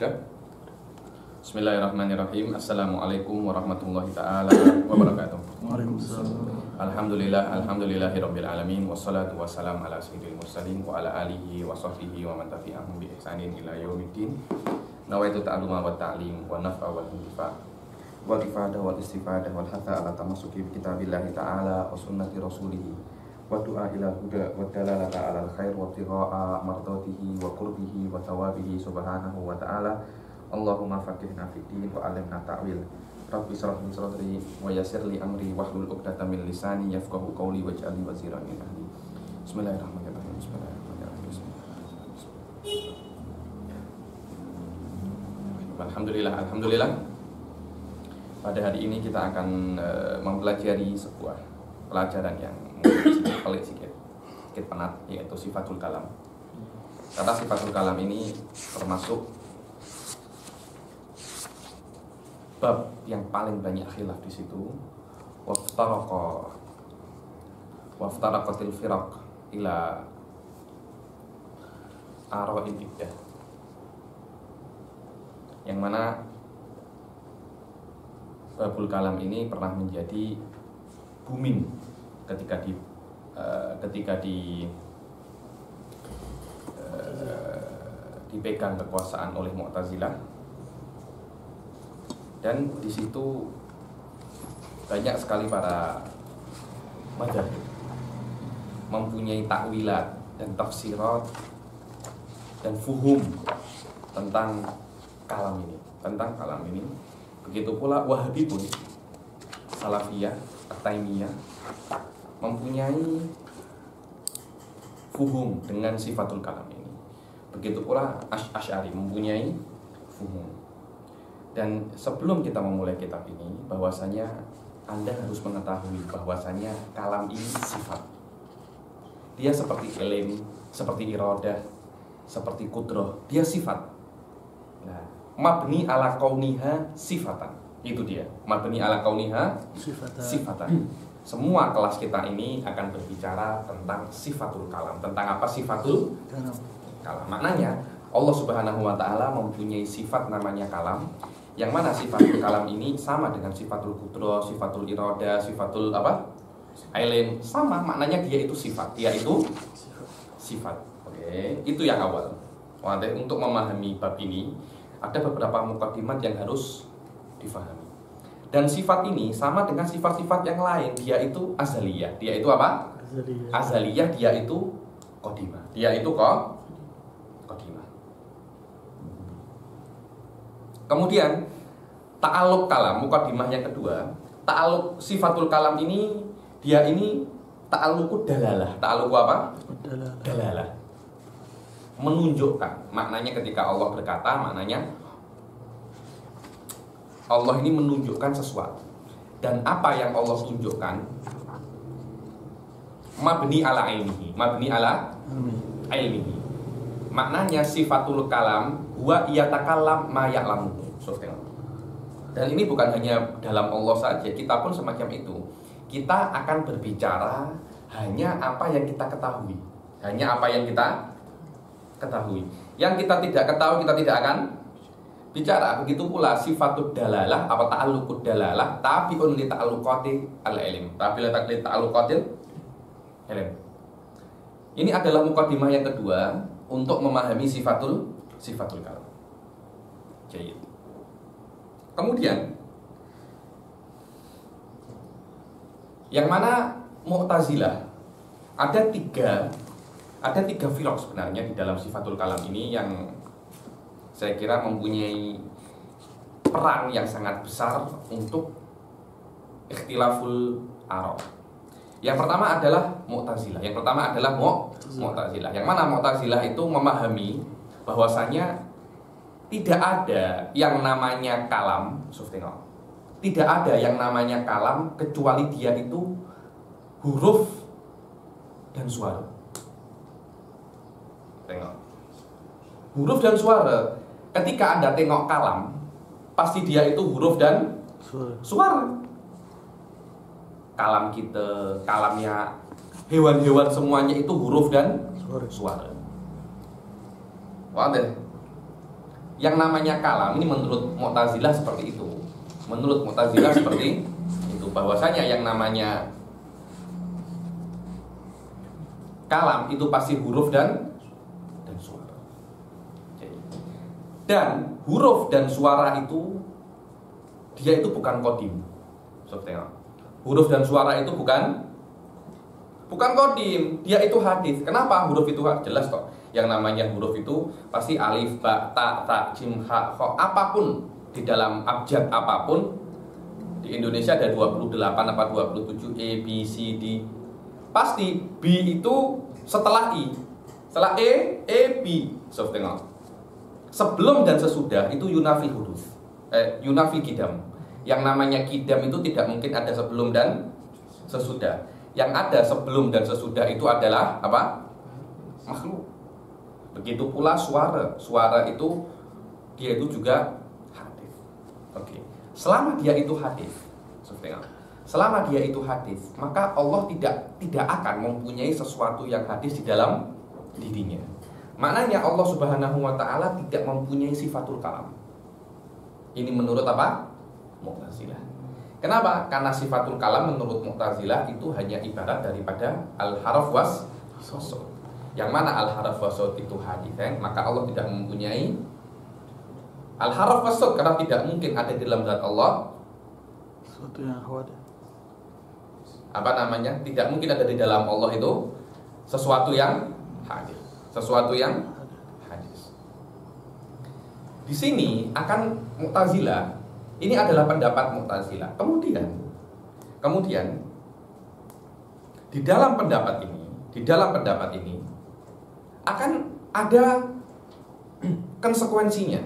Sudah? Bismillahirrahmanirrahim. Assalamualaikum warahmatullahi ta'ala wabarakatuh. Waalaikumsalam. Alhamdulillahirabbil alamin wassalatu wassalamu ala sayyidil mursalin wa ala alihi wa sahbihi wa man tabi'ahum bi ihsanin ila yaumiddin. Nawaitu ta'alluma wa ta'lim wa naf'a wal intifa' wal ifadah wal istifadah wal hatha ala tamassuki bi kitabillahi ta'ala wa sunnati rasulih wa du'a ila huda wa dalalata ala al-khair wa tigha'a mardatihi wa qurbihi wa thawabihi subhanahu wa ta'ala. Allahumma faqihna fid din wa 'allimna ta'wil. Rabbi shrah li sadri wa yassir li amri wahlul 'uqdatam min lisani yafqahu qawli waj'al li waziran min ahli. Bismillahirrahmanirrahim. Alhamdulillah. Pada hari ini kita akan mempelajari sebuah pelajaran yang sedikit pelik, sedikit penat, yaitu sifatul kalam. Kata sifatul kalam ini termasuk bab yang paling banyak khilaf di situ. Waftaraqatil firaq ila ara'il iddah, yang mana babul kalam ini pernah menjadi booming ketika dipegang kekuasaan oleh Mu'tazilah. Dan di situ banyak sekali para madzhab mempunyai takwilat dan tafsirat dan fuhum tentang kalam ini. Begitu pula Wahabi pun, Salafiyah, At-Taimiyah mempunyai fuhum dengan sifatul kalam ini. Begitu pula Asy'ari mempunyai fuhum. Dan sebelum kita memulai kitab ini, bahwasanya Anda harus mengetahui bahwasanya kalam ini sifat. Dia seperti ilm, seperti iradah, seperti kudrah, dia sifat. Nah, mabni ala kauniha sifatan. Itu dia, mabni ala kauniha sifatan. Semua kelas kita ini akan berbicara tentang sifatul kalam. Tentang apa sifatul kalam? Maknanya Allah Subhanahu wa ta'ala mempunyai sifat namanya kalam, yang mana sifatul kalam ini sama dengan sifatul kudrah, sifatul iradah, sifatul ilm, sama, maknanya dia itu sifat. Oke, itu yang awal. Untuk memahami bab ini ada beberapa mukaddimat yang harus difahami. Dan sifat ini sama dengan sifat-sifat yang lain. Dia itu azaliyah. Dia itu apa? Azaliyah. Dia itu qadimah. Qadimah. Kemudian ta'alluq kalam, mukadimah yang kedua. Ta'alluq sifatul kalam ini, dia ini ta'alluqud dalalah. Ta'alluq apa? Dalalah. Menunjukkan. Maknanya ketika Allah berkata, maknanya Allah ini menunjukkan sesuatu. Dan apa yang Allah tunjukkan mabni ala ilmihi. Maknanya sifatul kalam huwa yatakallam ma ya'lamu. Dan ini bukan hanya dalam Allah saja, kita pun semacam itu. Kita akan berbicara hanya apa yang kita ketahui. Yang kita tidak ketahui, kita tidak akan bicara. Begitu pula sifatud dalalah, apa ta'alluqud dalalah, tabi'un li ta'alluqati al-ilm. Ini adalah mukadimah yang kedua untuk memahami sifatul kalam. Jadi, kemudian yang mana Mu'tazilah, ada tiga firaq sebenarnya di dalam sifatul kalam ini yang saya kira mempunyai peran yang sangat besar untuk ikhtilaful ara'. Yang pertama adalah Mu'tazilah. Yang mana Mu'tazilah itu memahami bahwasanya tidak ada yang namanya kalam, tidak ada yang namanya kalam kecuali dia itu huruf dan suara. Huruf dan suara. Ketika Anda tengok kalam, pasti dia itu huruf dan suara. Kalam kita, kalamnya hewan-hewan semuanya itu huruf dan suara. Wadah. yang namanya kalam ini menurut Mu'tazilah seperti itu. Menurut Mu'tazilah seperti itu, bahwasanya yang namanya kalam itu pasti huruf dan suara. Dan huruf dan suara itu dia itu bukan kodim. Huruf dan suara itu bukan kodim, dia itu hadis. Kenapa huruf itu jelas kok? Yang namanya huruf itu pasti alif, ba, ta, jim, ha, kho, apapun di dalam abjad apapun. Di Indonesia ada 28 apa 27 E, B, C, D. Pasti B itu setelah I. Setelah E, B. Sebelum dan sesudah itu yunafi huruf. Yunafi kidam. Yang namanya kidam itu tidak mungkin ada sebelum dan sesudah. Yang ada sebelum dan sesudah itu adalah apa? Makhluk. Begitu pula suara. Suara itu dia itu juga hadis. Oke. Selama dia itu hadis, selama dia itu hadis, maka Allah tidak akan mempunyai sesuatu yang hadis di dalam dirinya. Maknanya Allah Subhanahu wa taala tidak mempunyai sifatul kalam. Ini menurut apa? Mu'tazilah. Kenapa? Karena sifatul kalam menurut Mu'tazilah itu hanya ibarat daripada al-haraf was sawt. Yang mana al-haraf was sawt itu hadis, maka Allah tidak mempunyai al-haraf was sawt karena tidak mungkin ada di dalam zat Allah sesuatu yang hadir. Apa namanya? Tidak mungkin ada di dalam Allah itu sesuatu yang hadir. Sesuatu yang hadis. Di sini akan Mu'tazilah. Ini adalah pendapat Mu'tazilah. Kemudian di dalam pendapat ini akan ada konsekuensinya.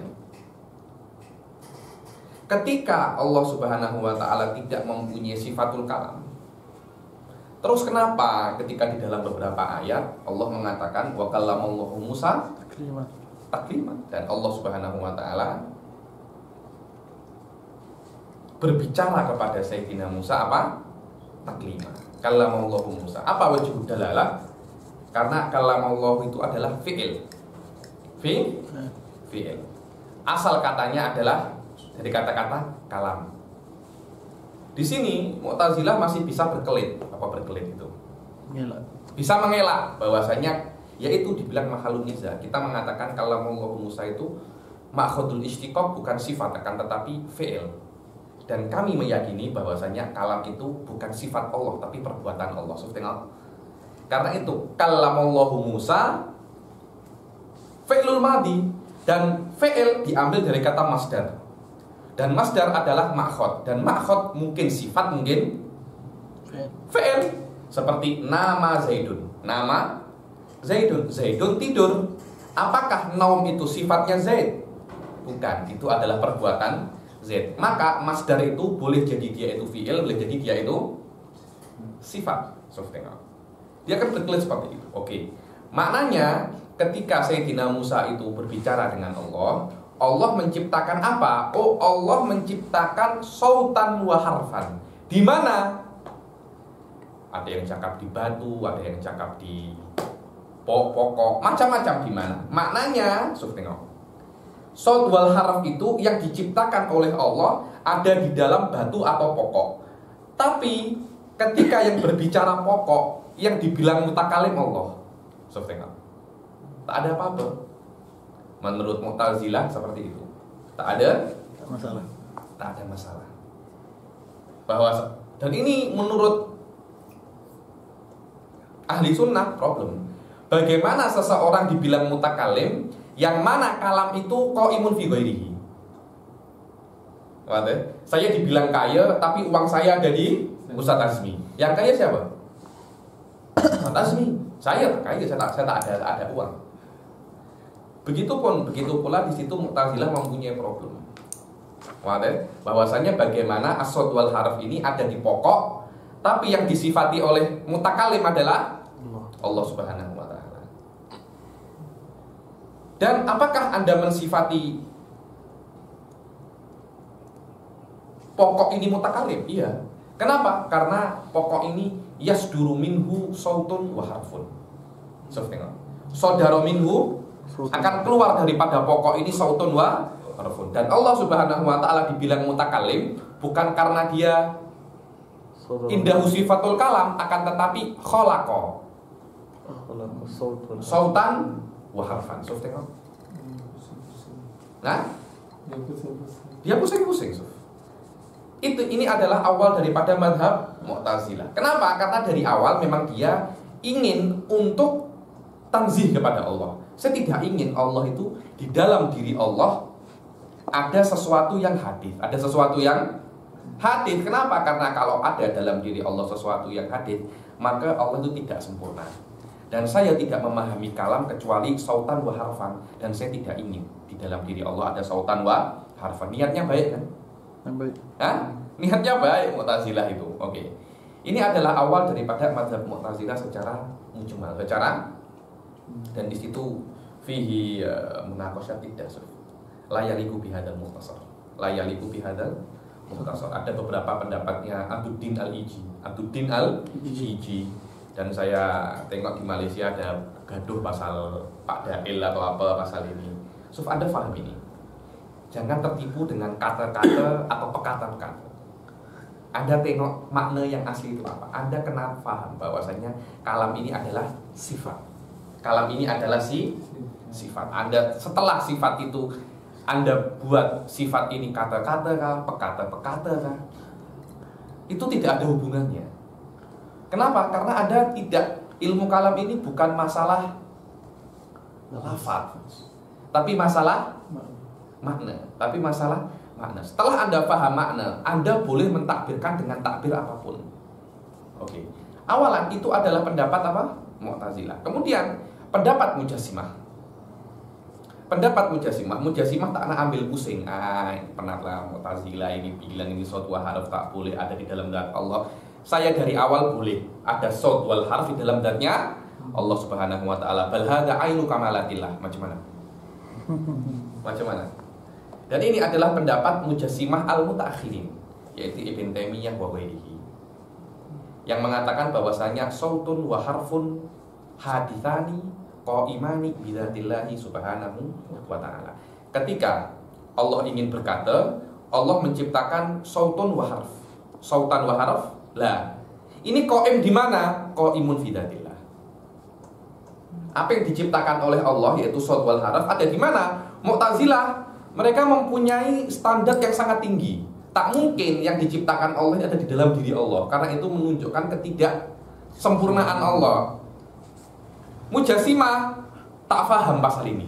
Ketika Allah Subhanahu wa taala tidak mempunyai sifatul kalam, terus kenapa ketika di dalam beberapa ayat Allah mengatakan wa kallamallahu Musa taklima, dan Allah Subhanahu wa taala berbicara kepada Sayyidina Musa apa? Taklima. Kallamallahu Musa. Apa wajib dalalah? Karena kallamallahu itu adalah fi'il. Fi'il. Asal katanya adalah dari kata-kata kalam. Di sini Mu'tazilah masih bisa berkelit. Apa berkelit itu? Bisa mengelak bahwasanya yaitu dibilang makhluk niza. Kita mengatakan kallamallahu Musa itu ma'khudul istiqaq bukan sifat akan tetapi fi'il. Dan kami meyakini bahwasanya kalam itu bukan sifat Allah tapi perbuatan Allah. Karena itu kallamallahu Musa fi'lul madhi, dan fi'il diambil dari kata masdar. Dan masdar adalah ma'khud, dan ma'khud mungkin sifat mungkin fi'il. Seperti nama Zaidun. Nama Zaidun. Zaidun tidur. Apakah naum itu sifatnya Zaid? Bukan, itu adalah perbuatan Zaid. Maka masdar itu boleh jadi dia itu fi'il, boleh jadi dia itu sifat. Dia akan berkelit seperti itu. Oke. Maknanya ketika Sayyidina Musa itu berbicara dengan Allah, Allah menciptakan apa? Oh, Allah menciptakan sautan wa harfan. Di mana? Ada yang cakap di batu, ada yang cakap di pokok, macam-macam di mana. Maknanya, saut wal harf itu yang diciptakan oleh Allah ada di dalam batu atau pokok. Tapi ketika yang berbicara pokok, yang dibilang mutakalim Allah, tak ada apa-apa. Menurut Mu'tazilah seperti itu. Tak ada masalah. Tak ada masalah. Dan ini menurut ahli sunnah problem. Bagaimana seseorang dibilang mutakalim yang mana kalam itu qaimun fi ghairihi. Saya dibilang kaya tapi uang saya ada di Ustadz Azmi. Yang kaya siapa? Ustadz Azmi. Saya kaya, saya tak ada uang. Begitu pula di situ Mu'tazilah mempunyai problem. Bahwasanya bagaimana as-saut wal harf ini ada di pokok, tapi yang disifati oleh mutakalim adalah Allah Subhanahu wa taala. Dan apakah Anda mensifati pokok ini mutakalim? Iya. Kenapa? Karena pokok ini yasduru minhu sautun wa harfun. Saudara minhu Akan keluar daripada pokok ini sautun wa harfun. Dan Allah Subhanahu wa taala dibilang mutakalim bukan karena dia indahu sifatul kalam, akan tetapi khalaqa sautan wa harfan. Nah, dia pusing-pusing. Ini adalah awal daripada mazhab Mu'tazilah. Kenapa? Karena dari awal memang dia ingin untuk tanzih kepada Allah. Saya tidak ingin Allah itu di dalam diri Allah ada sesuatu yang hadis, ada sesuatu yang hadis. Kenapa? Karena kalau ada dalam diri Allah sesuatu yang hadis, maka Allah itu tidak sempurna. Dan saya tidak memahami kalam kecuali sautan wa harfan. Dan saya tidak ingin di dalam diri Allah ada sautan wa harfan. Niatnya baik kan? Baik. Hah? Niatnya baik Mu'tazilah itu. Oke. Ini adalah awal daripada mazhab Mu'tazilah secara mujmal, dan di situ fihi munaqasyah tidak la yaliqu bihadzal mukhtasar. La yaliqu bihadzal mukhtasar. Ada beberapa pendapatnya Abduddin Al-Iji, dan saya tengok di Malaysia ada gaduh pasal Pak Dail atau apa pasal ini. Anda paham ini. Jangan tertipu dengan kata-kata atau pekata-pekata. Anda tengok makna yang asli itu apa. Anda kena paham bahwasanya kalam ini adalah sifat. Kalam ini adalah sifat. Anda setelah sifat itu Anda buat sifat ini kata-kata kah, pekata-pekata kah, itu tidak ada hubungannya. Kenapa? Karena Anda tidak, ilmu kalam ini bukan masalah lafaz, tapi masalah makna. Setelah Anda paham makna, Anda boleh mentakbirkan dengan takbir apapun. Oke. Awalan itu adalah pendapat apa? Mu'tazilah. Kemudian pendapat Mujassimah. Mujassimah tak nak ambil pusing. Penatlah Mu'tazilah ini bilang ini saut wa harf tak boleh ada di dalam zat Allah. Saya dari awal boleh ada saut wal harf di dalam zatnya Allah Subhanahu wa taala. Bal hadza ainu kamalatillah. Macam mana? Dan ini adalah pendapat Mujassimah al-Mutaakhirin, yaitu Ibn Taimiyah wa ghairihi, yang mengatakan bahwasanya sautun wa harfun hadithani qaimani bidzatillahi subhanahu wa ta'ala. Ketika Allah ingin berkata, Allah menciptakan sautun wa harf. Sautan wa harf. Lah, ini qaim di mana? Qaimun bidzatillah. Apa yang diciptakan oleh Allah yaitu saut wal harf ada di mana? Mu'tazilah mereka mempunyai standar yang sangat tinggi. Tak mungkin yang diciptakan Allah ada di dalam diri Allah, karena itu menunjukkan ketidaksempurnaan Allah. Mujassimah tak paham pasal ini.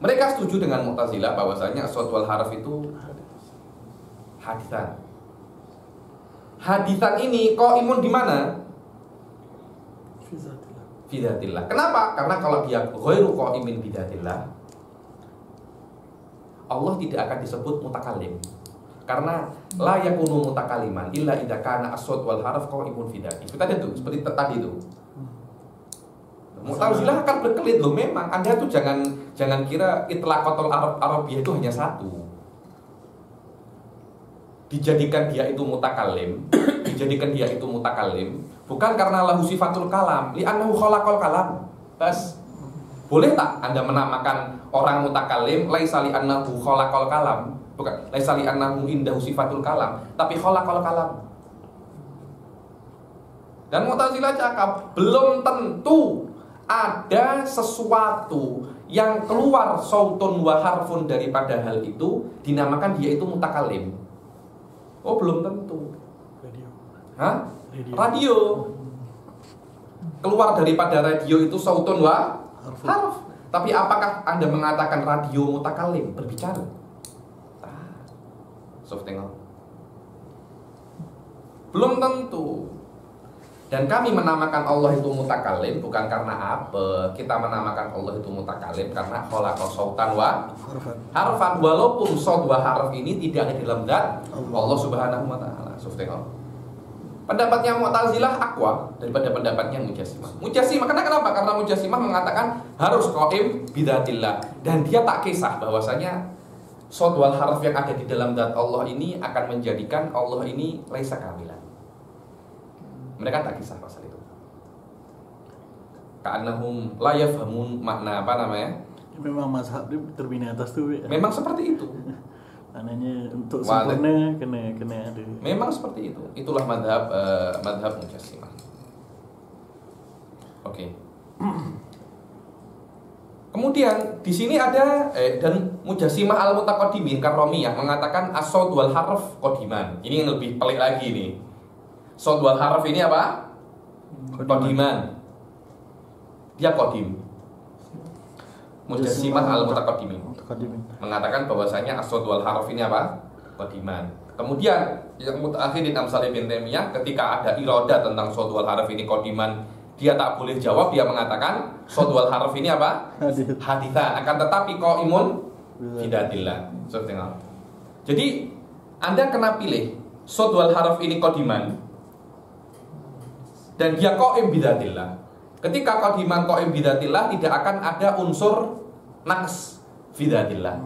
Mereka setuju dengan Mu'tazilah bahwasanya as-saut wal harf itu hadisan. Hadisan ini qaimun di mana? Fi dzatillah. Kenapa? Karena kalau dia ghairu qaimin bi dzatillah, Allah tidak akan disebut mutakallim. Karena la yakunu mutakaliman illa idza kana as-saut wal harf qaimun fi dzati. Seperti tadi itu. Mu'tazilah akan berkelit loh memang. Anda tuh jangan kira itlaqatul Arabiyah itu hanya satu. Dijadikan dia itu mutakallim, bukan karena lahu sifatul kalam, li'annahu khalaqal kalam. Bas. Boleh tak Anda menamakan orang mutakallim laisa li'annahu khalaqal kalam? Bukan, laisa li'annahu indahu sifatul kalam, tapi khalaqal kalam. Dan Mu'tazilah cakap belum tentu ada sesuatu yang keluar sautun wa harfun daripada hal itu dinamakan dia itu mutakallim. Oh, belum tentu. Radio. Keluar daripada radio itu sautun wa harf. Tapi apakah Anda mengatakan radio mutakallim, berbicara? Tengok. Belum tentu. Dan kami menamakan Allah itu mutakallim bukan karena apa? Kita menamakan Allah itu mutakallim karena khalaqa sautan wa harfan, walaupun saut wa harf ini tidak ada di dalam zat Allah Subhanahu wa taala. Tengok. Pendapatnya Mu'tazilah aqwa daripada pendapatnya Mujassimah. Kenapa? Karena Mujassimah mengatakan harus qaim bidzatillah, dan dia tak kisah bahwasanya saut wal harf yang ada di dalam zat Allah ini akan menjadikan Allah ini laisa kamilan. Mereka tak kisah pasal itu. ka'annahum la yafhamun makna apa namanya? Memang mazhab dia terbina atas tuh ya. Memang seperti itu. Maknanya untuk sempurna kena ada. Memang seperti itu. Itulah madhab Mujassimah. Oke. Kemudian di sini ada dan Mujassimah al-Mutaqaddimin Karomiyah mengatakan as-saud wal harf qadiman. Ini yang lebih pelik lagi nih. Saud wal harf ini apa? Qadiman. Dia qadim. Mujassimah al-Mutaqaddimin mengatakan bahwasanya as-saud wal harf ini apa? Qadiman. Kemudian yang mutaakhirin Amsal Ibn Taimiyah ketika ada iradah tentang saud wal harf ini qadiman, dia tak boleh jawab, dia mengatakan saud wal harf ini apa? Haditsan. Akan tetapi qaimun bidatillah. Jadi Anda kena pilih saud wal harf ini qadiman dan dia qaim bidatillah. Ketika qadiman qaim bidatillah tidak akan ada unsur naqs bidatillah.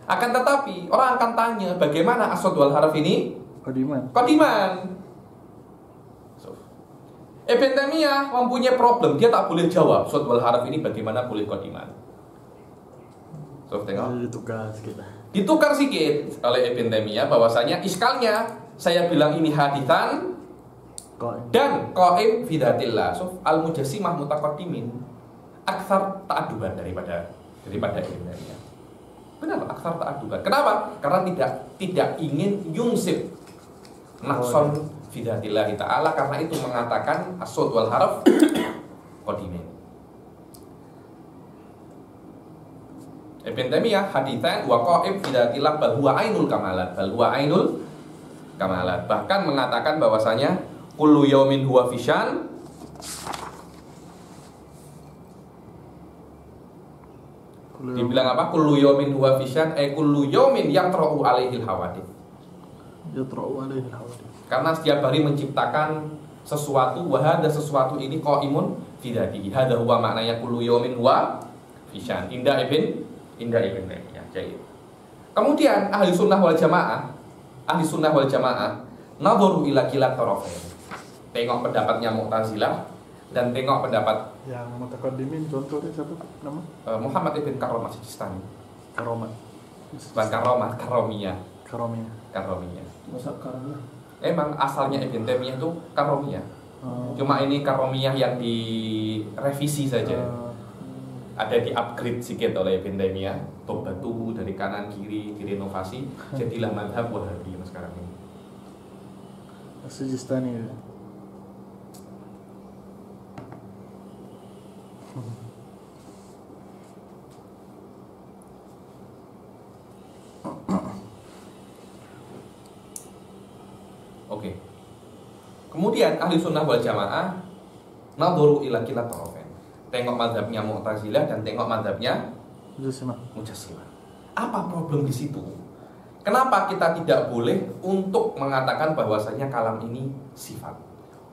Akan tetapi orang akan tanya bagaimana as-saud wal harf ini qadiman. Ibn Taimiyah mempunyai problem, dia tak boleh jawab saud wal harf ini bagaimana boleh qadiman. Ditukar sedikit oleh Ibn Taimiyah bahwasanya iskalnya saya bilang ini haditsan dan qaim bidatillah. So, al-Mujassimah Mutaqaddimin aksar ta'aduban daripada Ibn Taimiyah. Benar, aksar ta'aduban. Kenapa? Karena tidak ingin yungsib naqson bidatillah ta'ala, karena itu mengatakan as-saud wal harf qadimin. Ibn Taimiyah haditsan wa qaim bidatillah bal huwa ainul kamalat. Bahkan mengatakan bahwasanya kullu yaumin huwa fisyan. Dibilang apa? Kullu yaumin huwa fisyan, kullu yaumin yatra'u alaihil hawadith. Karena setiap hari menciptakan sesuatu, wa hadza sesuatu ini qaimun fi dzatihi. Hadza huwa maknanya kullu yaumin huwa fisyan. Indah Ibn Taimiyah. Jadi kemudian ahli sunnah wal jamaah nadharu ila kilat tarafain. Tengok pendapatnya Mu'tazilah dan tengok pendapat yang Mutaqaddimin, contohnya siapa nama? Muhammad ibn Karomah Sijistani. Karomiyah. Masa Karomiyah? Emang asalnya Ibn Taimiyah itu Karomiyah. Cuma ini Karomiyah yang direvisi saja. Ada di upgrade sedikit oleh Ibn Taimiyah. Tobatu dari kanan kiri direnovasi, jadilah madhab Wahabi sekarang ini. Sijistani ya. Oke. Kemudian ahli sunnah wal jamaah nadharu ila kilat tarafain. Tengok mazhabnya Mu'tazilah dan tengok mazhabnya Mujassimah. Apa problem di situ? Kenapa kita tidak boleh untuk mengatakan bahwasanya kalam ini sifat?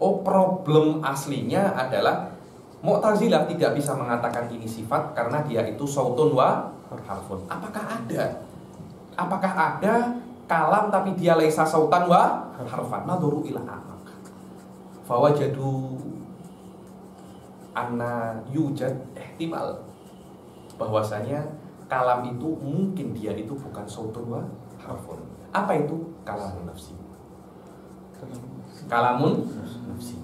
Oh, problem aslinya adalah Mu'tazilah tidak bisa mengatakan ini sifat karena dia itu sautun wa harfun. Apakah ada kalam tapi dia laisa sautan wa harfan? Nadhuru ila amaq. Fawajadu anna yujad ihtimal bahwasanya kalam itu mungkin dia itu bukan sautun wa harfun. Apa itu? Kalamun nafsi. Kalamun nafsi.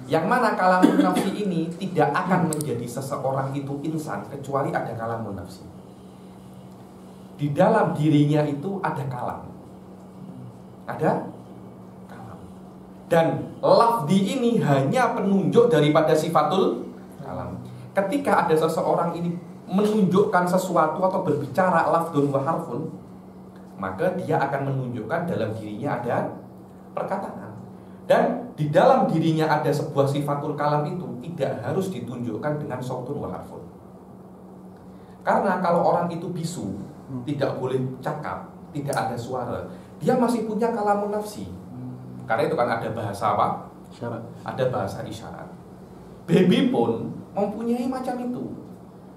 Yang mana kalamun nafsi ini tidak akan menjadi seseorang itu insan kecuali ada kalamun nafsi. Di dalam dirinya itu ada kalam. Ada kalam. Dan lafzi ini hanya penunjuk daripada sifatul kalam. Ketika ada seseorang ini menunjukkan sesuatu atau berbicara lafdun wa harfun, maka dia akan menunjukkan dalam dirinya ada perkataan. Dan di dalam dirinya ada sebuah sifatul kalam itu tidak harus ditunjukkan dengan sautun wa harfun. Karena kalau orang itu bisu, tidak boleh cakap, tidak ada suara, dia masih punya kalamun nafsi. Karena itu kan ada bahasa apa? Isyarat. Ada bahasa isyarat. Baby pun mempunyai macam itu.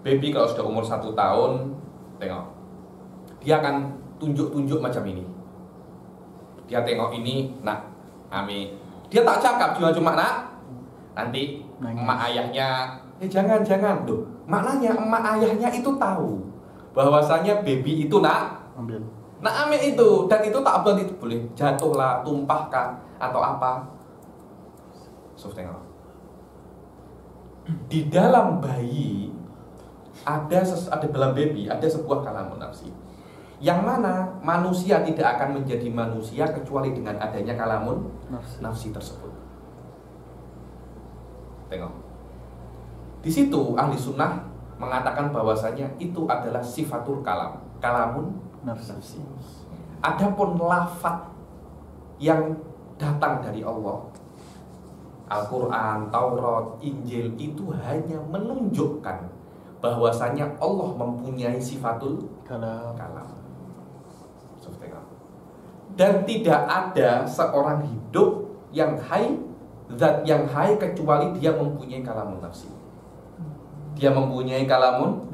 Baby kalau sudah umur 1 tahun, tengok, dia akan tunjuk-tunjuk macam ini. Dia tengok ini, nak, Ami. Dia tak cakap, cuma nak. Nanti emak ayahnya Jangan. Loh, maknanya emak ayahnya itu tahu bahwasanya baby itu ambil. ambil itu, dan itu tak boleh, itu boleh jatuhlah, tumpahkan atau apa. Tengok. Di dalam bayi ada dalam baby ada sebuah kalamun nafsi. Yang mana manusia tidak akan menjadi manusia kecuali dengan adanya kalamun nafsi tersebut. Tengok. Di situ ahli sunnah mengatakan bahwasanya itu adalah sifatul kalamun nafsi. Adapun lafaz yang datang dari Allah, Al-Quran, Taurat, Injil, itu hanya menunjukkan bahwasanya Allah mempunyai sifatul kalam. Dan tidak ada seorang hidup yang zat yang kecuali dia mempunyai kalamun nafsi. Dia mempunyai kalamun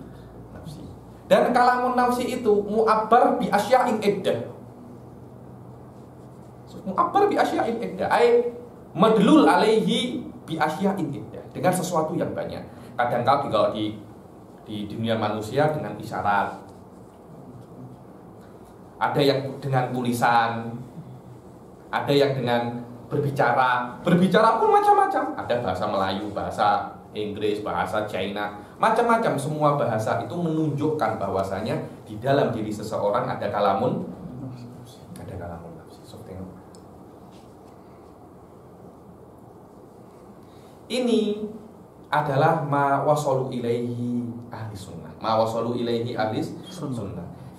nafsi. Dan kalamun nafsi itu mu'abbar bi asya'in iddah. Mu'abbar bi asya'in iddah, ay madlul alaihi bi asya'in iddah, dengan sesuatu yang banyak. Kadang-kadang kalau di dunia manusia dengan isyarat, ada yang dengan tulisan, ada yang dengan berbicara pun macam-macam. Ada bahasa Melayu, bahasa Inggris, bahasa China, macam-macam. Semua bahasa itu menunjukkan bahwasanya di dalam diri seseorang ada kalamun nafsi. Ini adalah ma wasalu ilaihi ahli sunnah.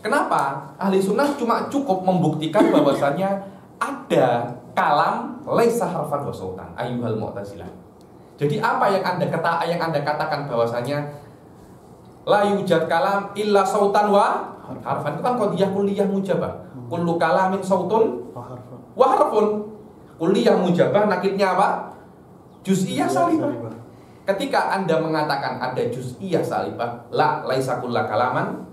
Kenapa? Ahli sunnah cuma cukup membuktikan bahwasanya ada kalam laisa harfan wa sautan, ayyuhal mu'tazilah. Jadi apa yang Anda katakan bahwasanya la yujad kalam illa sautan wa harfan, itu kan qadiyah kulliyah mujabah. Kullu kalamin sautun wa harfun. Kulliyah mujabah nakidnya apa? Juz'iyah salibah. Ketika Anda mengatakan ada juz'iyah salibah, la laisa kullu kalaman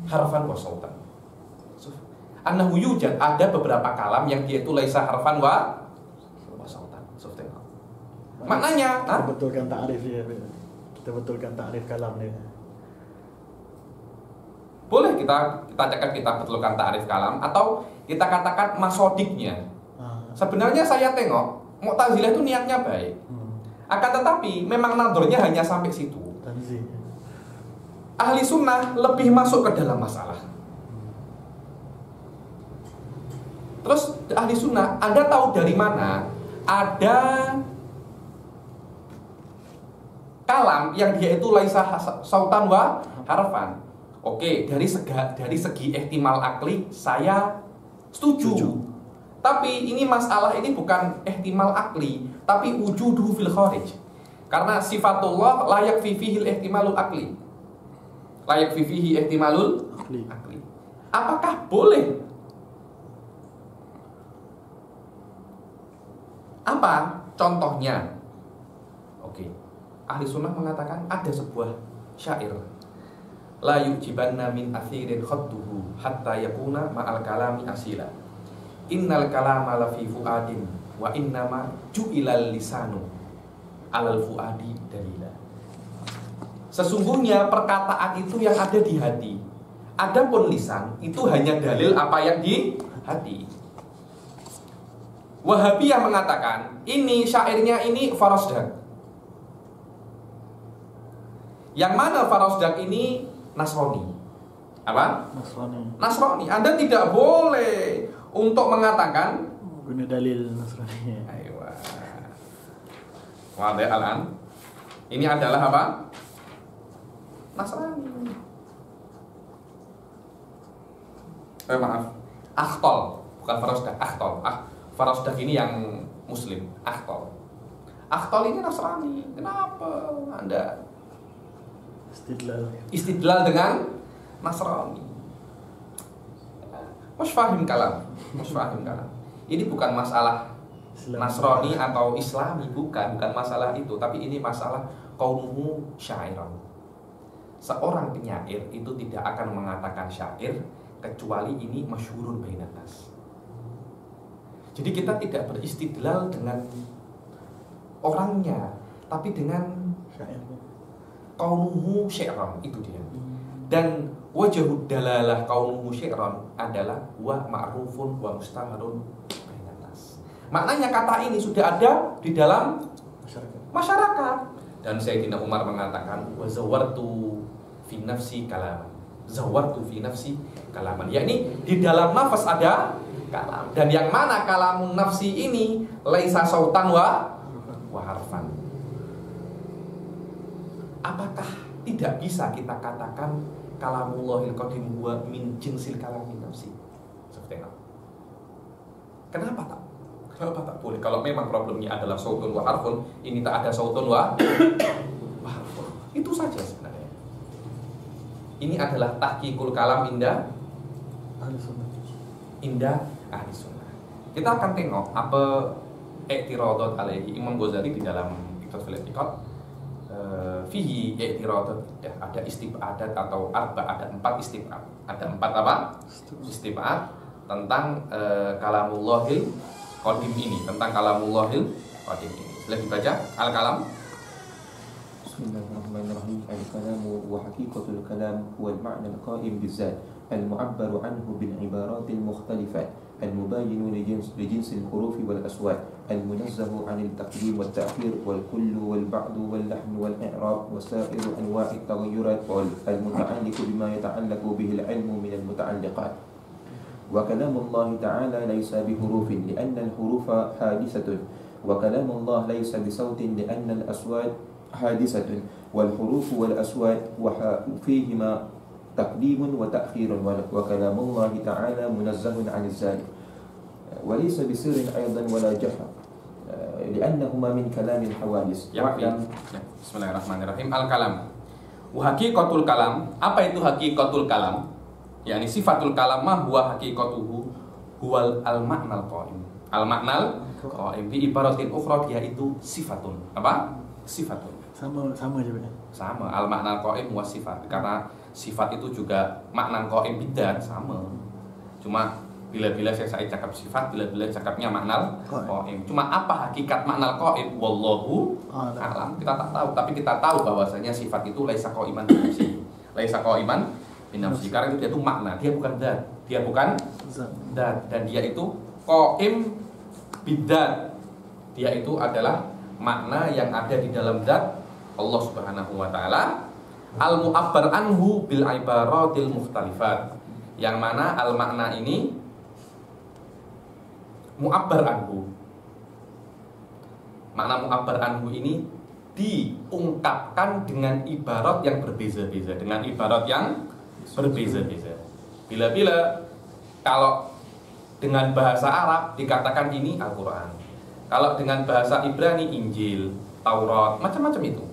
harfan wa sautan. Annahu yujad, ada beberapa kalam yang dia itu laisa harfan wa sautan. Maknanya kita betulkan ta'rif ya. Kita betulkan ta'rif kalam ni. Boleh kita betulkan ta'rif kalam, atau kita katakan masodiknya. Sebenarnya saya tengok Mu'tazilah itu niatnya baik. Akan tetapi memang nadornya hanya sampai situ. Ahli sunnah lebih masuk ke dalam masalah. Terus ahli sunnah, Anda tahu dari mana ada kalam yang dia itu laisa sautan wa harfan? Oke, dari segi ihtimal akli saya setuju. Tapi ini masalah ini bukan ihtimal akli, tapi wujuduhu fil kharij. Karena sifatullah layak fihi ihtimalul akli. Layak fihi ihtimalul akli. Apakah boleh? Apa contohnya? Oke. Ahli sunnah mengatakan ada sebuah syair. La yujibanna min athirin khadduhu hatta yakuna ma'al kalami asila. Innal kalama lafi fuadin wa innama ju'ilal lisanu alal fuadi dalila. Sesungguhnya perkataan itu yang ada di hati. Adapun lisan itu hanya dalil apa yang di hati. Wahabiyah mengatakan ini syairnya ini Farosdak. Yang mana Farosdak ini Nasrani. Apa? Nasrani. Anda tidak boleh untuk mengatakan guna dalil Nasrani. Aywa. Wadih al-an. Ini adalah apa? Nasrani. Maaf. Akhtol, bukan Farosdak, Akhtol. Farosdak ini yang Muslim, Akhtol. Akhtol ini Nasrani. Kenapa Anda istidlal dengan Nasrani? Musfahim kalam. Ini bukan masalah Nasrani atau Islami, bukan masalah itu, tapi ini masalah qaumuhu syairan. Seorang penyair itu tidak akan mengatakan syair kecuali ini masyhurun bainan nas. Jadi kita tidak beristidlal dengan orangnya, tapi dengan kaunuhu syi'ran, itu dia. Dan wajhud dalalah kaunuhu syi'ran adalah wa ma'rufun wa mustamarun bainan nas. Maknanya kata ini sudah ada di dalam masyarakat. Dan Sayyidina Umar mengatakan wa zawartu fi nafsi kalaman. Zawartu fi nafsi kalaman, yakni di dalam nafas ada kalam. Dan yang mana kalamun nafsi ini laisa sautan wa harfan. Apakah tidak bisa kita katakan kalamullahil qadim huwa min jinsil kalamin nafsi? Kenapa tak? Kenapa tak boleh? Kalau memang problemnya adalah sautun wa harfun, ini tak ada sautun wa harfun. Itu saja sebenarnya. Ini adalah tahqiqul kalam indah ahli sunnah. Kita akan tengok apa i'tiradat alaihi Imam Ghazali di dalam Iqtisad al-I'tiqad. Fihi i'tiradat, ada istibadat atau ada 4 istibad. Ada 4 apa? Istibad tentang kalamullahil qadim ini, tentang kalamullahil qadim ini. Silahkan dibaca al-kalam. Bismillahirrahmanirrahim. Al-kalamu wa haqiqatul kalam huwa al-ma'na al-qa'im bizat al-mu'abbaru anhu bil ibaratil mukhtalifat al-mubayyin li jinsil hurufi wal aswat al-munazzahu 'anil taqdim wat ta'khir wal kullu wal ba'du wal lahn wal i'rab wa sa'iru anwa'it taghayyurat wal muta'alliqu bima yata'allaqu bihi al-'ilmu min al-muta'alliqat. Wa kalamullahi ta'ala laysa bi hurufin li'anna al-hurufa hadisatun wa kalamullah laysa bi sautin li'anna al-aswat hadisatun wal huruf wal aswat wa fihima taqdimun wa ta'khirun wa kalamullahi ta'ala munazzahun 'anil zalik wa laysa bi sirrin aidan wala jahra li'annahuma min kalamil hawadis. Bismillahirrahmanirrahim. Al-kalam wa haqiqatul kalam. Apa itu haqiqatul kalam? yakni sifatul kalam ma huwa haqiqatuhu huwal al-ma'nal qa'im. Al-ma'nal qa'im bi ibaratin ukhra, yaitu sifatun. Apa? Sifatun. Sama aja benar. Sama, al-ma'nal qa'im wa sifat. Karena sifat itu juga makna qa'im bidan sama. Cuma bila-bila saya cakap sifat, bila-bila cakapnya makna qa'im. Cuma apa hakikat makna qa'im? Wallahu a'lam. Kita tak tahu, tapi kita tahu bahwasanya sifat itu laisa qa'iman bi nafsi. Laisa qa'iman bi nafsi. Karena itu dia itu makna, dia bukan zat. Dia bukan zat. Dan dia itu qa'im bidan. Dia itu adalah makna yang ada di dalam zat Allah Subhanahu wa taala, al-mu'abbar anhu bil ibaratil mukhtalifat. Yang mana al-makna ini mu'abbar anhu. Makna mu'abbar anhu ini diungkapkan dengan ibarat yang berbeza-beza, dengan ibarat yang berbeza-beza. Bila-bila kalau dengan bahasa Arab dikatakan ini Al-Qur'an. Kalau dengan bahasa Ibrani Injil, Taurat, macam-macam itu.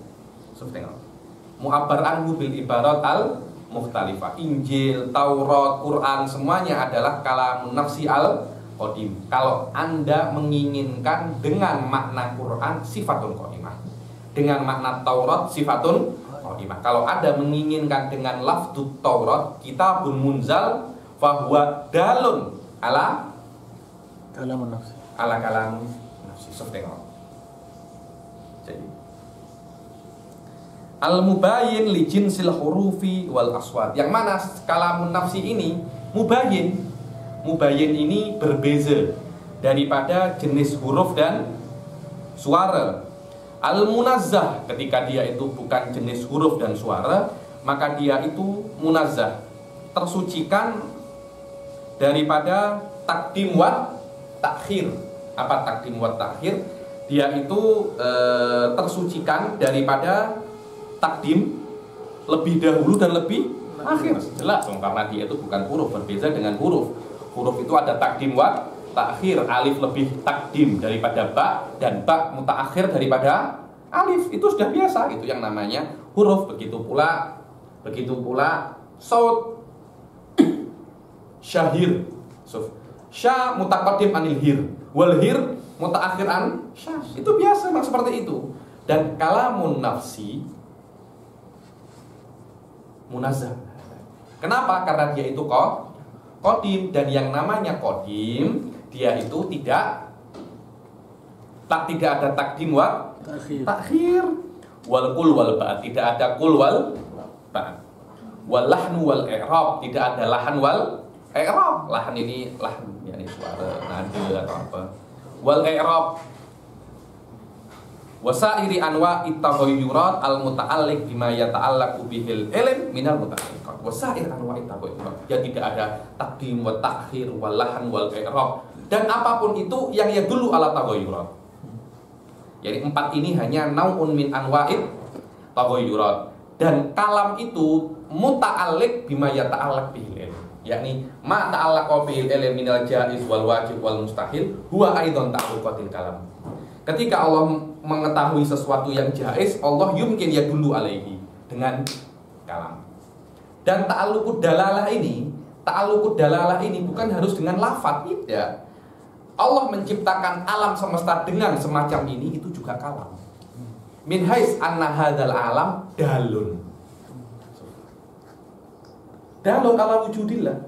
Mu'abbar anhu bil ibarat al mukhtalifah. Injil, Taurat, Quran semuanya adalah kalamun nafsi al qadim. Kalau Anda menginginkan dengan makna Quran sifatun qadimah, dengan makna Taurat sifatun qadimah. Kalau Anda menginginkan dengan lafdut Taurat kitabun munzal fahuwa dalun ala kalamun nafsi. Ala kalamun nafsi. Jadi al-mubayyin li jinsil hurufi wal aswat. Yang mana kalamun nafsi ini mubayyin. Mubayyin ini berbeza daripada jenis huruf dan suara. Al-munazzah, ketika dia itu bukan jenis huruf dan suara, maka dia itu munazzah, tersucikan daripada takdim wa takhir. Apa takdim wa takhir? Dia itu tersucikan daripada takdim, lebih dahulu dan lebih akhir. Jelas dong, karena dia itu bukan huruf, berbeza dengan huruf. Huruf itu ada takdim wa takhir, alif lebih takdim daripada ba, dan ba mutaakhir daripada alif. Itu sudah biasa, itu yang namanya huruf. Begitu pula saut syahir. Sya mutaqaddim anil hir, wal hir mutaakhir an sya. Itu biasa, memang seperti itu. Dan kalamun nafsi munazzah. Kenapa? Karena dia itu qadim, dan yang namanya qadim dia itu tidak ada takdim wa takhir. Wal qul wal ba'd, tidak ada qul wal ba'd. Wal lahnu wal i'rab, tidak ada lahan wal i'rab. Lahan ini lahan yakni suara nada atau apa. Wal i'rab wasairi anwa'i taghayyurat al muta'alliq bima yata'allaqu bihil ilm minal muta'alliqat. Wasair anwa'i taghayyurat, ya tidak ada taqdim wa ta'khir wal lahan wal i'rab dan apapun itu yang yadullu ala taghayyurat. Jadi 4 ini hanya nau'un min anwa'it taghayyurat dan kalam itu muta'alliq bima yata'allaq bihil ilm, yakni ma ta'allaqa bihil ilm minal jaiz wal wajib wal mustahil huwa aidan ta'alluqatil kalam. Ketika Allah mengetahui sesuatu yang jaiz, Allah yumkin ya dulu alaihi dengan kalam. Dan ta'alluqud dalalah ini bukan harus dengan lafaz, tidak. Allah menciptakan alam semesta dengan semacam ini, itu juga kalam. Min hais anna hadzal alam dalun. Dalun ala wujudillah.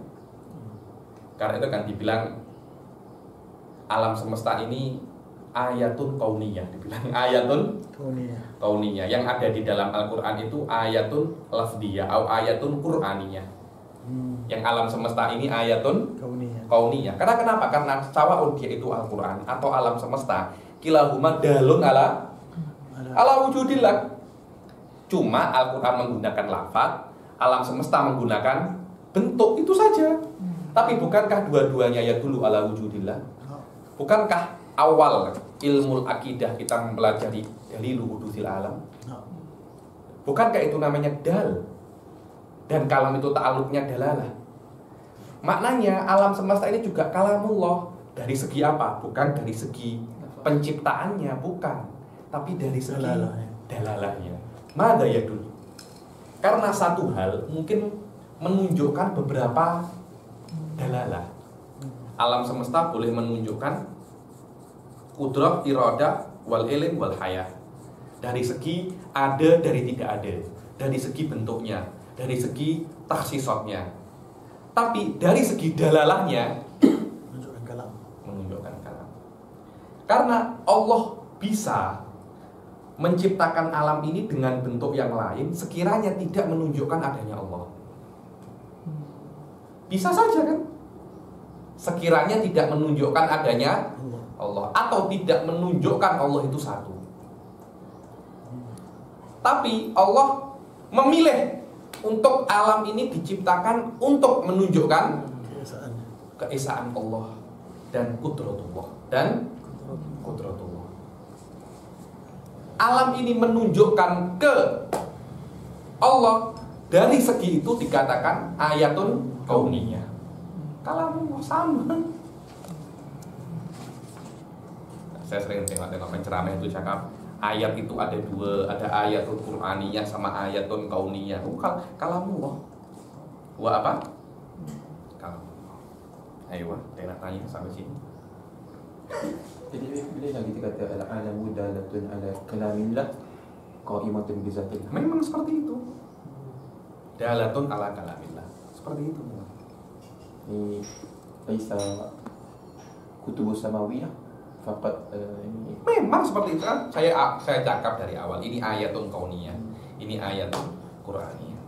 Karena itu kan dibilang alam semesta ini ayatun kauniyah, dibilang ayatun kauniyah. Yang ada di dalam Al-Quran itu ayatun lafdiyah atau ayatun Qur'aniyah. Yang alam semesta ini ayatun kauniyah. Karena kenapa? Karena sawaun dia itu Al-Quran atau alam semesta, kilahuma dalun ala wujudillah. Cuma Al-Quran menggunakan lafaz, alam semesta menggunakan bentuk, itu saja. Tapi bukankah dua-duanya ya dulu ala wujudillah? Bukankah awal ilmu akidah kita mempelajari dalilul wudusil alam? Bukankah itu namanya dal? Dan kalam itu ta'alluqnya dalalah. Maknanya alam semesta ini juga kalamullah. Dari segi apa? Bukan dari segi penciptaannya, bukan. Tapi dari segi dalalahnya. Mada ya dulu? Karena satu hal mungkin menunjukkan beberapa dalalah. Alam semesta boleh menunjukkan qudrah, iradah, wal ilm, wal hayah. Dari segi ada, dari tidak ada. Dari segi bentuknya, dari segi taksisotnya. Tapi dari segi dalalahnya menunjukkan kalam. Karena Allah bisa menciptakan alam ini dengan bentuk yang lain sekiranya tidak menunjukkan adanya Allah. Bisa saja kan? Sekiranya tidak menunjukkan adanya Allah atau tidak menunjukkan Allah itu satu. Tapi Allah memilih untuk alam ini diciptakan untuk menunjukkan keesaan Allah dan qudratullah Alam ini menunjukkan ke Allah, dari segi itu dikatakan ayatun kauniyah. Kalamullah sama. Saya sering tengok penceramah itu cakap ayat itu ada dua, ada ayatul Qur'aniyah sama ayatun kauniyah. Kalamullah. Wa apa? Kalamullah. Ayo, saya nak tanya sampai sini. Jadi bila lagi kita kata al-alamu dalatun ala kalamillah qa'imatun bi zatillah. Memang seperti itu. Dalatun ala kalamillah. Seperti itu. Ini laisa kutubus samawiyah faqat ini. Memang seperti itu kan. Saya cakap dari awal, ini ayatun kauniyah. Ini ayatun Qur'aniyah.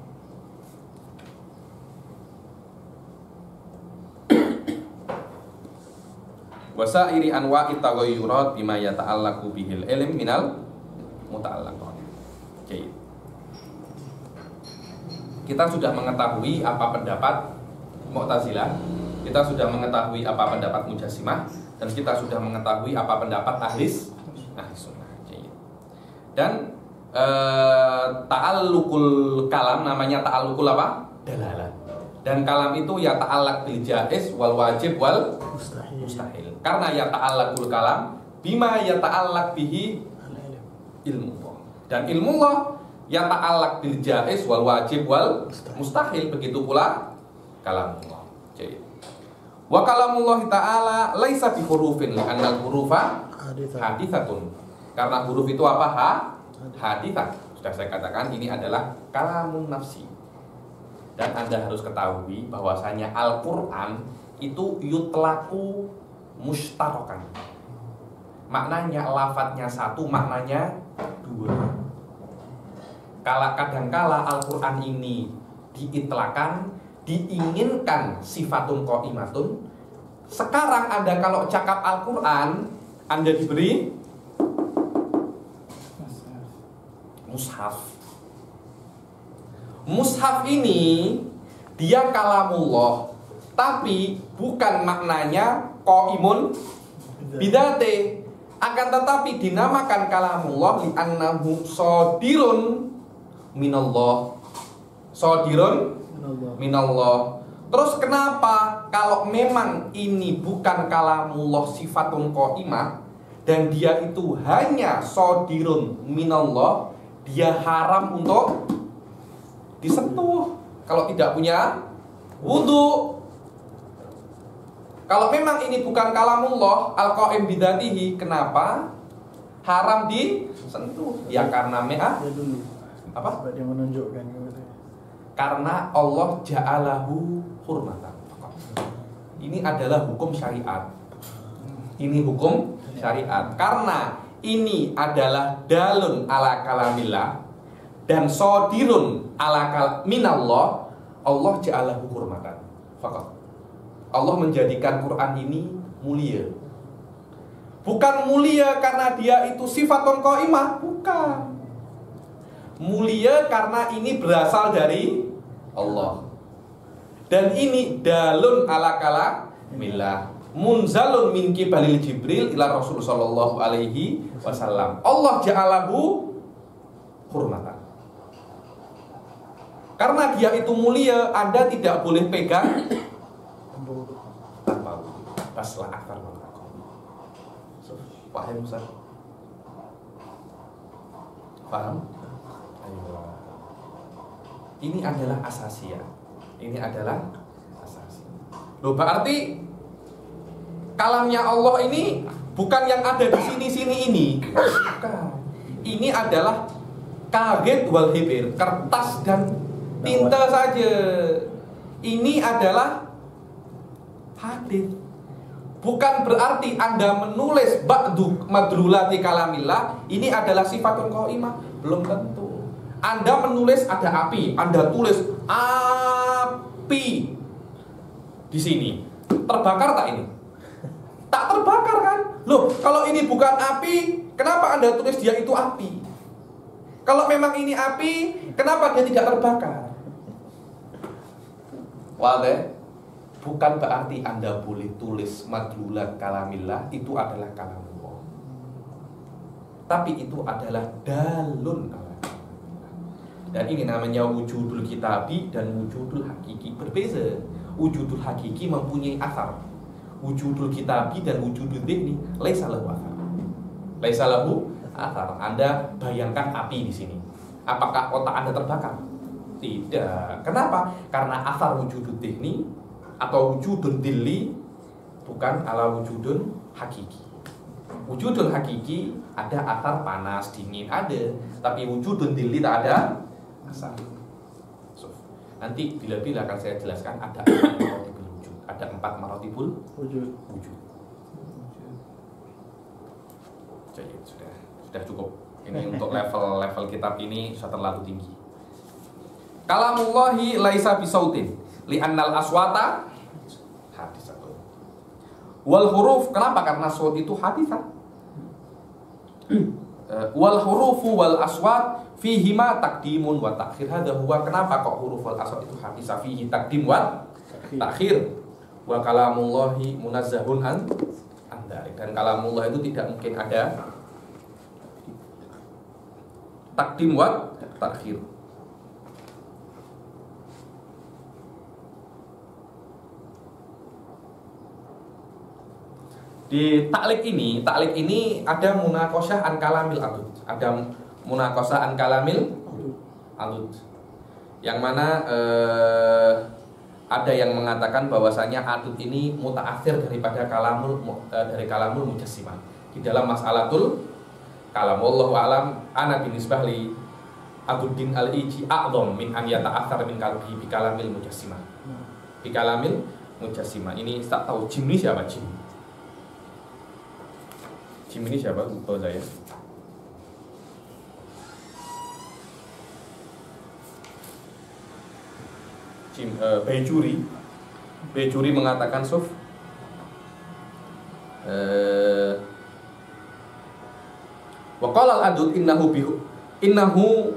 Wasairi anwa'i taghayyurat bima yata'allaqu bihil ilm minal muta'allaqat. Oke. Kita sudah mengetahui apa pendapat Mu'tazilah, kita sudah mengetahui apa pendapat Mujassimah, dan kita sudah mengetahui apa pendapat ahlis sunnah. Oke. Dan ta'alluqul kalam namanya ta'alluqul apa? Dalalah. Dan kalam itu ya ta'allaq bil jaiz wal wajib wal mustahil. Karena ya ta'allaqul kalam bima ya ta'allaq bihi ilmullah. Dan ilmullah ya ta'allaq bil jaiz wal wajib wal mustahil. Begitu pula kalamullah. Jadi wa kalamullah ta'ala laisa bi hurufin li'anna al-hurufa haditsatun. Karena huruf itu apa? Haditsat. Sudah saya katakan ini adalah kalamun nafsi. Dan Anda harus ketahui bahwasanya Al-Quran itu yutlaku mustarokan. maknanya lafadznya satu, maknanya dua. Kadangkala Al-Quran ini diitlakan, diinginkan sifatun qaimatun. Sekarang Anda kalau cakap Al-Quran, Anda diberi mushaf. Mushaf ini dia kalamullah, tapi bukan maknanya qaimun bidate, akan tetapi dinamakan kalamullah li'annahu sodirun minallah. Sodirun minallah. Terus kenapa kalau memang ini bukan kalamullah sifatun qaimah dan dia itu hanya sodirun minallah, dia haram untuk disentuh kalau tidak punya wudu. Kalau memang ini bukan kalamullah al-qaim bidatihi, kenapa haram disentuh? Ya karena apa? Dia menunjukkan karena Allah ja'alahu hurmatan. Ini adalah hukum syariat. Ini hukum syariat. Karena ini adalah dalun ala kalamillah dan sodirun ala minallah, Allah ja'alahu hurmatan. Fakat Allah menjadikan Quran ini mulia. Bukan mulia karena dia itu sifatun qaimah, bukan. Mulia karena ini berasal dari Allah. Dan ini dalun ala kalamillah, munzalun min kibalil Jibril ila Rasul sallallahu alaihi wasallam. Allah ja'alahu hurmatan. Karena dia itu mulia, Anda tidak boleh pegang tanpa wudu. Baslah akar melakukan. Paham Ustaz? Paham? Ayo. Ini adalah asasi ya. Ini adalah asasi. Loh, berarti kalamnya Allah ini bukan yang ada di sini-sini ini. Bukan. Ini adalah kaget wal hibir, kertas dan tinta saja. Ini adalah hadis. Bukan berarti Anda menulis ba'du madrulati kalamillah ini adalah sifatun qaimah, belum tentu. Anda menulis ada api, Anda tulis api di sini. Terbakar tak ini? Tak terbakar kan? Loh, kalau ini bukan api, kenapa Anda tulis dia itu api? Kalau memang ini api, kenapa dia tidak terbakar? Wale, bukan berarti Anda boleh tulis madlulat kalamillah itu adalah kalamullah. Tapi itu adalah dalun ala kalamillah. Dan ini namanya wujudul kitabi dan wujudul hakiki. Berbeza. Wujudul hakiki mempunyai asar. Wujudul kitabi dan wujudul dhihni laisa lahu asar. Laisa lahu asar. Anda bayangkan api di sini. Apakah otak Anda terbakar? Tidak. Kenapa? Karena asar wujudul dhihni atau wujudun dilli bukan ala wujudun hakiki. Wujudun hakiki ada asar panas, dingin ada, tapi wujudun dilli tak ada asar. Nanti bila-bila akan saya jelaskan ada 4 maratibul wujud. Ada 4 maratibul wujud. Jadi sudah cukup. Ini untuk level kitab ini sudah terlalu tinggi. Kalamullahi laisa bisautin li'annal aswata hadisatun. Wal huruf, kenapa? Karena saut itu hadisah. Wal hurufu wal aswat fihima takdimun wa takhir. Hadza huwa, kenapa kok huruf wal aswat itu hadisah, fihi takdim wa takhir. Wa kalamullahi munazzahun an dzalik. Dan kalamullah itu tidak mungkin ada takdim wa takhir. Di taklik ini ada munaqasyah an kalamil adud. Ada munaqasyah an kalamil adud. Yang mana ada yang mengatakan bahwasanya adud ini mutaakhir daripada kalamul mujassimah. Di dalam mas'alatul kalam, wallahu alam, ana binisbah li Aduddin al-Iji a'dham min an yata'athar min qalbi bi kalamil mujassimah. Bi kalamil mujassimah. Ini tak tahu Jim ini siapa Jim? Jim ini siapa? Lupa saya. Jim Bejuri mengatakan Suf wa qala al-adud innahu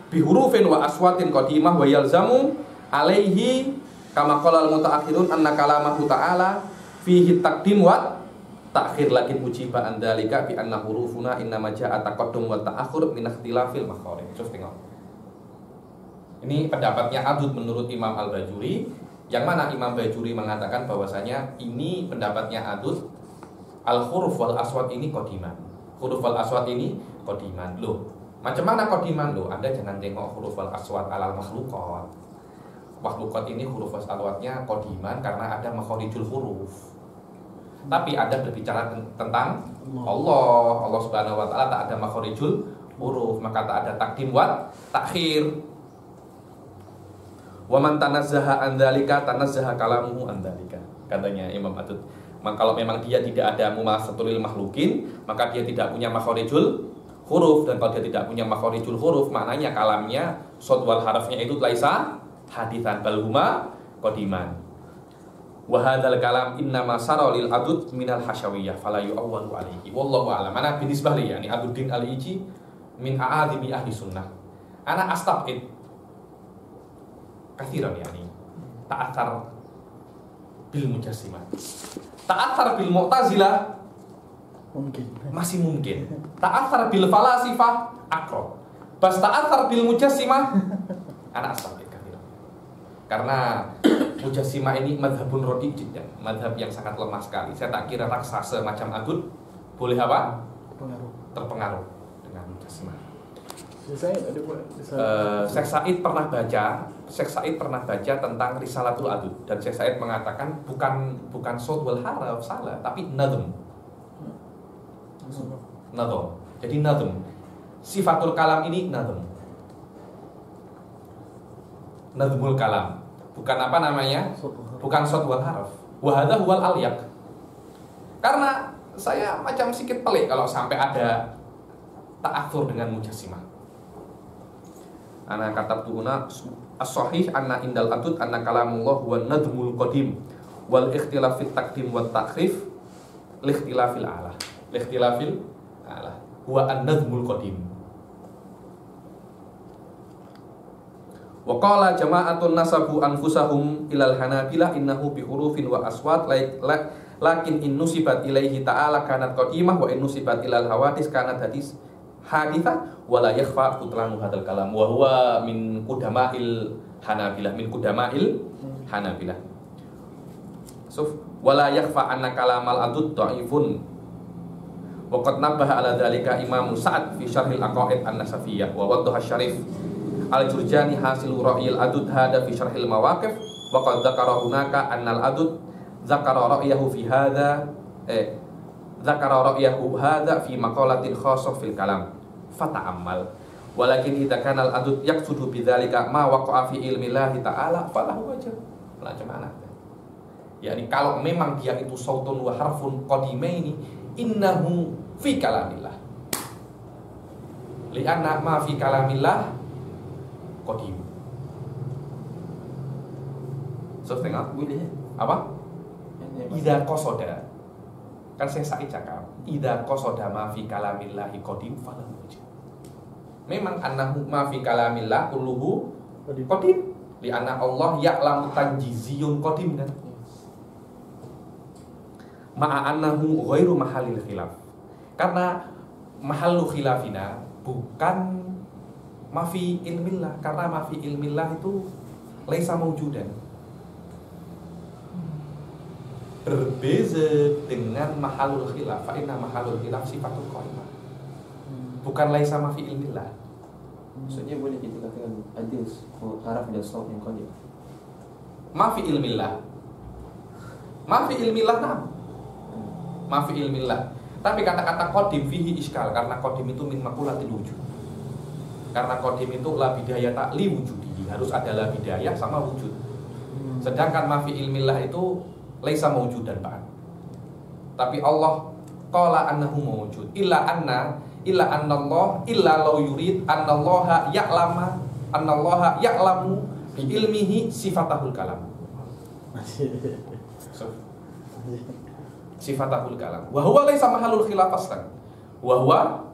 bihurufin wa aswatin qadimah wa yalzamu alaihi kama qala al-mutaakhirun anna kalamahu ta'ala fihi taqdim wa ta'khir, lakin ujiba an dzalika bi anna hurufuna innama ja'a taqaddum wa ta'akhur min ikhtilafil makharij. Terus tengok. Ini pendapatnya Adud menurut Imam Al-Bajuri, yang mana Imam Bajuri mengatakan bahwasanya ini pendapatnya Adud, al-huruf wal aswat ini qadiman. Huruf wal aswat ini qadiman. Loh, macam mana qadiman? Loh, Anda jangan tengok huruf wal aswat alal makhluqat. Makhluqat ini huruf wal aswatnya qadiman karena ada makharijul huruf. Tapi Anda berbicara tentang Allah Subhanahu wa taala tak ada makharijul huruf, maka tak ada takdim wa takhir. Wa man tanazzaha an dzalika tanazzaha kalamuhu an dzalika, katanya Imam Adud. Kalau memang dia tidak ada mumasatul makhlukin, maka dia tidak punya makharijul huruf, dan kalau dia tidak punya makharijul huruf, maknanya kalamnya shad wal harafnya itu laisa haditsan bal huma qadiman. Wa hadzal kalam innama sara lil adud minal hasyawiyah fala yu'awwalu alaihi wallahu a'lam. Ana binisbah li yani Aduddin al-Iji min a'adzimi ahli sunnah. Ana astabid kathiran yani ta'athar bil mujassimah, ta'athar bil mu'tazilah mungkin masih mungkin, ta'athar bil falasifah akrab, bas ta'athar bil mujassimah anak asabik kathiran. Karena mujassimah ini madhabun rodi jiddan, madhab yang sangat lemah sekali. Saya tak kira raksasa macam Adud boleh apa? Terpengaruh dengan mujassimah. Syekh Said pernah baca tentang Risalatul Adud, dan Syekh Said mengatakan bukan shad wal haraf salah, tapi nadhm. Jadi nadhm. Sifatul kalam ini nadhm. Nadhmul kalam. Bukan apa namanya? Bukan shad wal haraf. Wa hadza huwal alyaq. Karena saya macam sedikit pelik kalau sampai ada ta'athur dengan mujassimah. Ana katabtuuna as-sahih anna indal adud anna kalamullah huwa nadhmul qadim wal ikhtilaf fit taqdim wat ta'khif li ikhtilafil ala huwa an-nadhmul qadim. Wa qala jama'atun nasabu anfusahum ilal hanabilah innahu bi hurufin wa aswat lakin in nusibat ilaihi ta'ala kanat qadimah wa in nusibat ilal hawadis kanat hadis haditha wala yakhfa kutlanu hadal kalam wa huwa min qudama'il hanabilah so wala yakhfa anna kalamal adud dha'ifun wa qad nabaha ala dzalika Imam Sa'ad fi syarhil aqaid an-nasafiyah wa waddaha syarif al-Jurjani hasil ra'yil adud hada fi syarhil mawaqif wa qad dzakara hunaka annal adud dzakara ra'yahu fi hadha dzakara ra'yahu hadha fi maqalatin khassah fil kalam fata'ammal walakin idza kana al-adud yaqsudu bidzalika ma waqa'a fi ilmillahi ta'ala falahu wajh. Macam mana? Yani kalau memang dia itu sautun wa harfun qadimaini innahu fi kalamillah li'anna ma fi kalamillah qadim. So tengok boleh apa? Idza qasada, kan saya Said cakap idza qasada ma fi kalamillahi qadim falahu wajh. Memang annahu ma fi kalamillah kulluhu qadim li anna Allah ya'lamu tanjiziyun qadim kan. Ma'a annahu ghairu mahallil khilaf. Karena mahallu khilafina bukan ma fi ilmillah, karena ma fi ilmillah itu laisa maujudan. Berbeza dengan mahallul khilaf. Fa inna mahallul khilaf sifatul qaimah. Bukan laisa ma fi ilmillah. Maksudnya boleh kita katakan ada haraf dan saut yang qadim. Ma fi ilmillah. Ma fi ilmillah nah. Ma fi ilmillah. Tapi kata-kata qadim fihi iskal, karena qadim itu min maqulatil wujud. Karena qadim itu la bidayata li wujudi, harus ada la bidayah sama wujud. Sedangkan ma fi ilmillah itu laisa maujudan ba'd. Tapi Allah qala annahu mawjud illa Allah illa law yurid annallaha ya'lamu bi ilmihi sifatahul kalam. Sifatahul kalam. Wa huwa laisa mahalul khilaf aslan. Wa huwa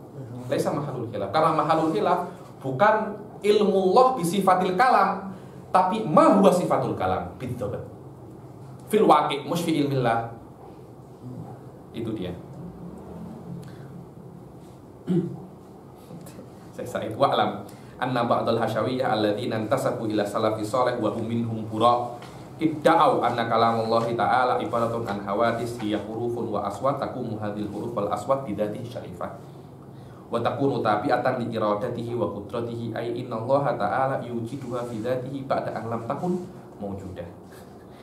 laisa mahalul khilaf. Karena mahalul khilaf bukan ilmullah bi sifatil kalam, tapi ma huwa sifatul kalam bidzat. Fil waqi' mush fi ilmillah. Itu dia. Saya Said wa'lam anna ba'dal hasyawiyyah alladzina intasabu ila salafi shalih wa hum minhum bura idda'u anna kalamullahi ta'ala ibaratun an hawadis hiya hurufun wa aswat takumu hadhil huruf wal aswat bidatihi syarifah wa takunu tabi'atan li iradatihi wa qudratihi ay innallaha ta'ala yujiduha fi dzatihi ba'da an lam takun mawjudah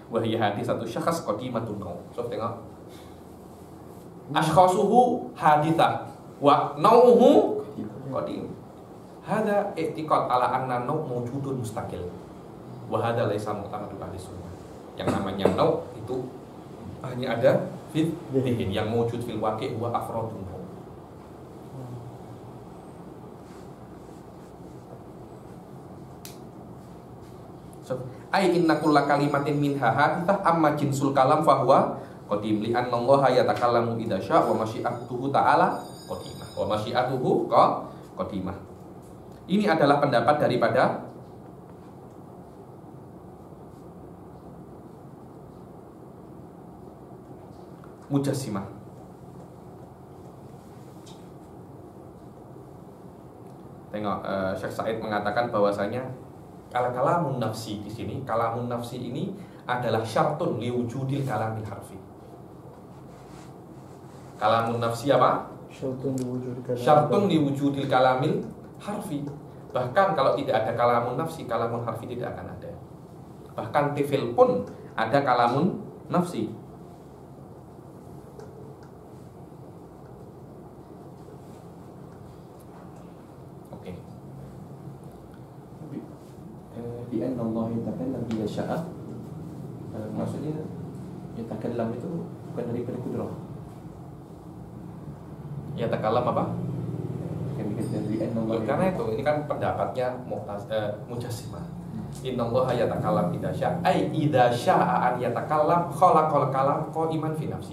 wa hiya hadisatu syakhs qadimatun naw. So tengok ashkhasuhu hadithah wa nauhu qadim. Hada i'tiqad ala anna nau mawjudun mustaqil. Wa hada laisa mu'tamadu ahli sunnah. Yang namanya nau itu hanya ada fil dhihin, yang mawjud fil waqi' wa afradun. So, ai inna kulla kalimatin minha hadithah amma jinsul kalam fahuwa qadim li anna Allah yatakallamu idza syaa wa masyiatuhu ta'ala qadimah wa masyiatuhu qadimah. Ini adalah pendapat daripada Mujassimah. Tengok, Syekh Said mengatakan bahwasanya kalamun nafsi di sini, kalamun nafsi ini adalah syartun liwujudil kalamil harfi. Kalamun nafsi apa? Syartun liwujudil kalamil harfi. Bahkan kalau tidak ada kalamun nafsi, kalamun harfi tidak akan ada. Bahkan tifil pun ada kalamun nafsi. Oke. Di anna Allah yatakallam bila sya'a. Maksudnya yatakallam itu bukan daripada kudrah. Yatakallam apa? Karena itu ini kan pendapatnya Mujassimah. Innallaha yatakallam idza syaa, ai idza syaa an yatakallam khalaqal kalam qaiman fi nafsi.